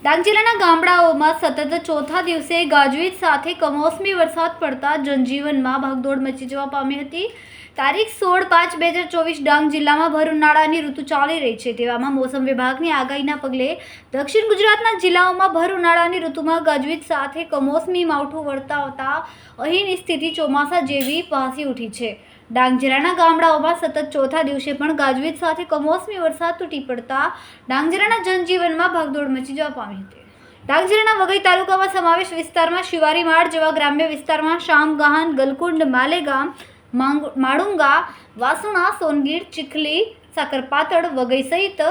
ડાંગ જિલ્લાના ગામડાઓમાં સતત ચોથા દિવસે ગાજવીજ સાથે કમોસમી વરસાદ પડતા જનજીવનમાં ભાગદોડ મચી જવા પામી હતી। તારીખ 16/5/2024 ડાંગ જિલ્લામાં ભર ઉનાળાની ઋતુ ચાલી રહી છે। તેવામાં મોસમ વિભાગની આગાહીના પગલે દક્ષિણ ગુજરાતના જિલ્લાઓમાં ભર ઉનાળાની ઋતુમાં ગાજવીજ સાથે કમોસમી માવઠું વર્તાવતા અહીંની સ્થિતિ ચોમાસા જેવી ભાસી ઉઠી છે। ડાંગ જિલ્લાના ગામડાઓમાં સતત ચોથા દિવસે પણ ગાજવીજ સાથે કમોસમી વરસાદ તૂટી પડતા ડાંગ જિલ્લાના જનજીવનમાં ભાગદોડ મચી જવા પામી હતી। ડાંગ જિલ્લાના વઘઈ તાલુકામાં સમાવેશ વિસ્તારમાં શિવારીમાળ જેવા ગ્રામ્ય વિસ્તારમાં શામગાહન, ગલકુંડ, માલેગામ, માળુંગા, વાસુણા, સોનગીર, ચીખલી, સાકરપાતળ, વઘઈ સહિત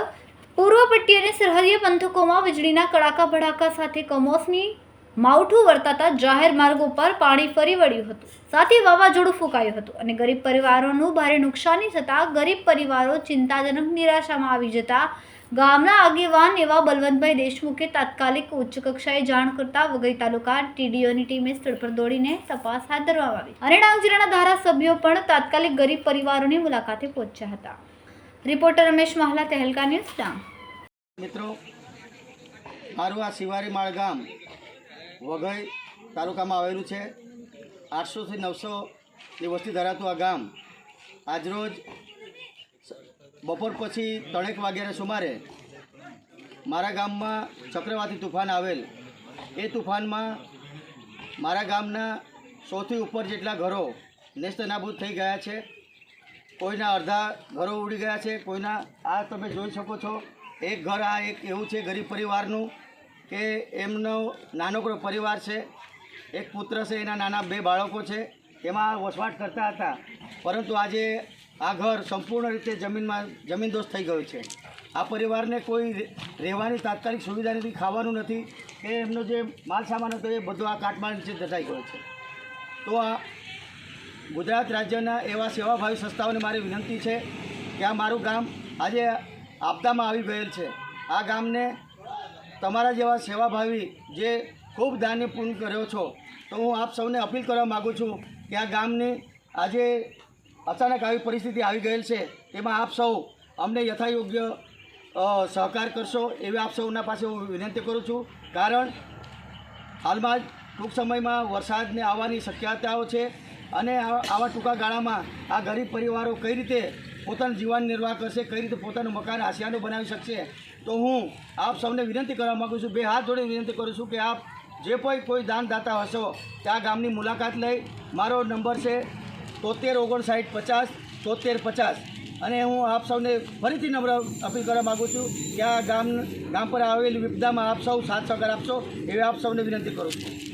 પૂર્વ પટ્ટી અને સરહદીય પંથકોમાં વીજળીના કડાકા ભડાકા સાથે કમોસમી માવઠું વર્તાતા જાહેર માર્ગો પર પાણી ફરી વળ્યું હતું, સાથે વાવાઝોડું ફૂંકાયું હતું અને ગરીબ પરિવારોનું ભારે નુકસાની થતાં ગરીબ પરિવારો ચિંતાજનક નિરાશામાં આવી જતા ગામના આગેવાન એવા બલવંતભાઈ દેશમુખે તાત્કાલિક ઉચ્ચ કક્ષાએ જાણ કરતા વઘઈ તાલુકા ટીડીઓની ટીમે સ્થળ પર દોડીને તપાસ હાથ ધરવામાં આવી અને ડાંગ જિલ્લાના ધારાસભ્યો પણ તાત્કાલિક ગરીબ પરિવારોની મુલાકાતે પહોંચ્યા હતા। Reporter Ramesh Mahala, Tehelka news, Dang. મિત્રો, મારું આ શિવારીમાળ ગામ વઘઈ તાલુકામાં આવેલું છે। 800 થી 900ની વસ્તી ધરાવતું આ ગામ આજરોજ બપોર પછી 3 વાગ્યાના સુમારે મારા ગામમાં ચક્રવાતી તુફાન આવેલ। એ તુફાનમાં મારા ગામના 100થી ઉપર જેટલા ઘરો નેસ્તનાબૂદ થઈ ગયા છે। કોઈના અડધા ઘરો ઉડી ગયા છે, કોઈના આ તમે જોઈ શકો છો એક ઘર આ એક એવું છે ગરીબ પરિવારનું કે એમનો નાનકડો પરિવાર છે, એક પુત્ર છે, એના નાના 2 બાળકો છે, એમાં વસવાટ કરતા હતા, પરંતુ આજે આ ઘર સંપૂર્ણ રીતે જમીનદોસ્ત થઈ ગયું છે। આ પરિવારને કોઈ રહેવાની તાત્કાલિક સુવિધા નથી, ખાવાનું નથી, કે એમનો જે માલ સામાન હતો એ બધો આ કાટમાળ નીચે દટાઈ ગયો છે। તો આ ગુજરાત રાજ્યના એવા સેવાભાવી સંસ્થાઓને મારી વિનંતી છે કે આ મારું ગામ આજે આપદામાં આવી ગયેલ છે। આ ગામને તમારા જેવા સેવાભાવી જે ખૂબ દાનને પૂર્ણ કર્યો છો, તો હું આપ સૌને અપીલ કરવા માગું છું કે આ ગામને આજે અચાનક આવી પરિસ્થિતિ આવી ગયેલ છે, તેમાં આપ સૌ અમને યથાયોગ્ય સહકાર કરશો એવી આપ સૌના પાસે હું વિનંતી કરું છું। કારણ હાલમાં જ ટૂંક સમયમાં વરસાદને આવવાની શક્યતાઓ છે અને આવા ટૂંકા ગાળામાં આ ગરીબ પરિવારો કઈ રીતે પોતાનું જીવન નિર્વાહ કરશે, કઈ રીતે પોતાનું મકાન આશિયાનું બનાવી શકશે। તો હું આપ સૌને વિનંતી કરવા માગું છું, 2 હાથ જોડી વિનંતી કરું છું કે આપ જે કોઈ દાનદાતા હશો ત્યાં ગામની મુલાકાત લઈ, મારો નંબર છે 73 59 50 73 50 અને હું આપ સૌને ફરીથી નમ્ર અપીલ કરવા માગું છું કે આ ગામ પર આવેલી વિપદામાં આપ સૌ સાથ સહકાર આપશો એવી આપ સૌને વિનંતી કરું છું।